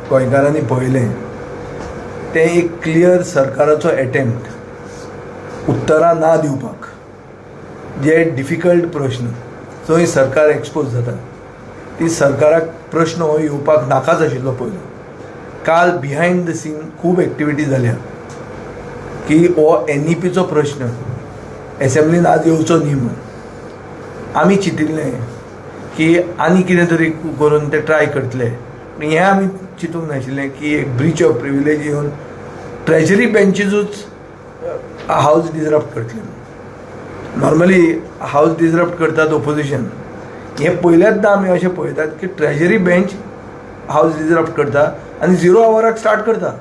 गोंयकारांनी पळयलें तें एक क्लियर सरकाराचो एटेम्प्ट उत्तरां ना दिवपाक. जे डिफिकल्ट प्रश्न जंय सरकार एक्सपोज जाता ती सरकाराक प्रश्न हो येवपाक नाकाच आशिल्लो पयलो. काल बिहायंड द सीन खूब एक्टिविटी जाल्या की हो NEPचो प्रश्न एसेंब्लीन आज येवचो न्ही म्हूण. आमी चिंतिल्लें की आनी कितें तरी करून ते ट्राय करतले. हें आमी चिंतूंक नाशिल्लें की एक ब्रीच ऑफ प्रिविलेज येवन ट्रेजरी बेंचीसूच हावस डिसरप्ट करतले. नॉर्मली हावस डिसरप्ट करतात ओपोजिशन. हे पयल्याचदां आमी अशें पळयतात की ट्रेजरी बेंच हावस डिसरप्ट करता आनी 0 आवराक स्टार्ट करता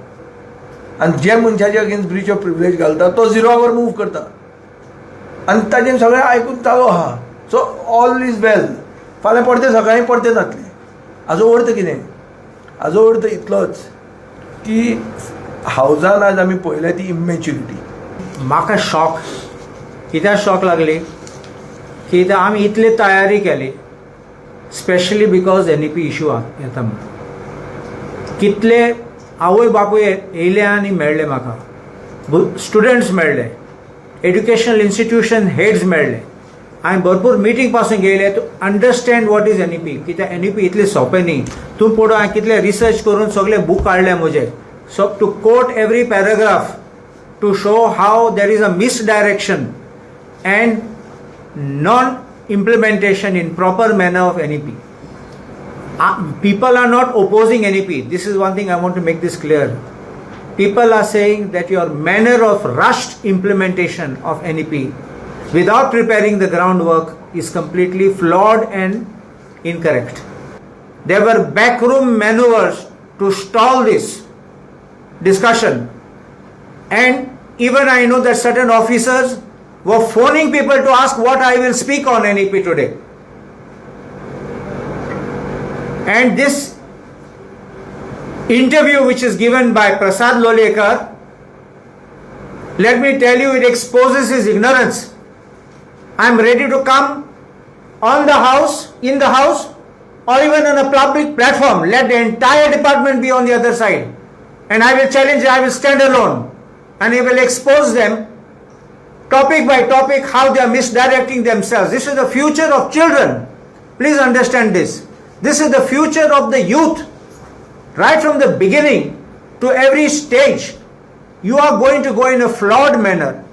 आनी जे मनशाचे अगेन्स्ट ब्रीच ऑफ प्रिविलेज घालता तो 0 आवर मूव करता आनी ताजें सगळें आयकून चालू आहा. So all is well. फाल्यां परते सकाळीं परते जातलें. हाजो अर्थ कितें? हाजो अर्थ इतलोच की हावजान आज आमी पळयल्या ती इमॅच्युरिटी. म्हाका शॉक कित्याक शॉक लागली की आमी इतली तयारी केली स्पेशली बिकॉज NEP इशू येता म्हणून. कितले आवय बापूय येयले आनी मेळ्ळे म्हाका. स्टुडंट्स मेळ्ळे, एड्युकेशनल इन्स्टिट्यूशन हेड्स मेळ्ळे. हांवें भरपूर मिटींग पासून गेले to understand what is NEP. कित्याक NEP इतली सोंपें न्ही. तूं पळोवन हांवें कितले रिसर्च करून सगळे बूक काडले म्हजे. So to quote every paragraph to show how there is a misdirection and non-implementation in proper manner of NEP. People are not opposing NEP. This is one thing I want to make this clear. People are saying that your manner of rushed implementation of NEP without preparing the groundwork is completely flawed and incorrect. There were backroom maneuvers to stall this discussion. And even I know that certain officers were phoning people to ask what I will speak on NEP today. And this interview which is given by Prasad Lolekar, let me tell you, it exposes his ignorance. I am ready to come on the house, in the house, or even on a public platform. Let the entire department be on the other side. And I will challenge, I will stand alone. And he will expose them topic by topic how they are misdirecting themselves. This is the future of children. Please understand this. This is the future of the youth. Right from the beginning to every stage, you are going to go in a flawed manner.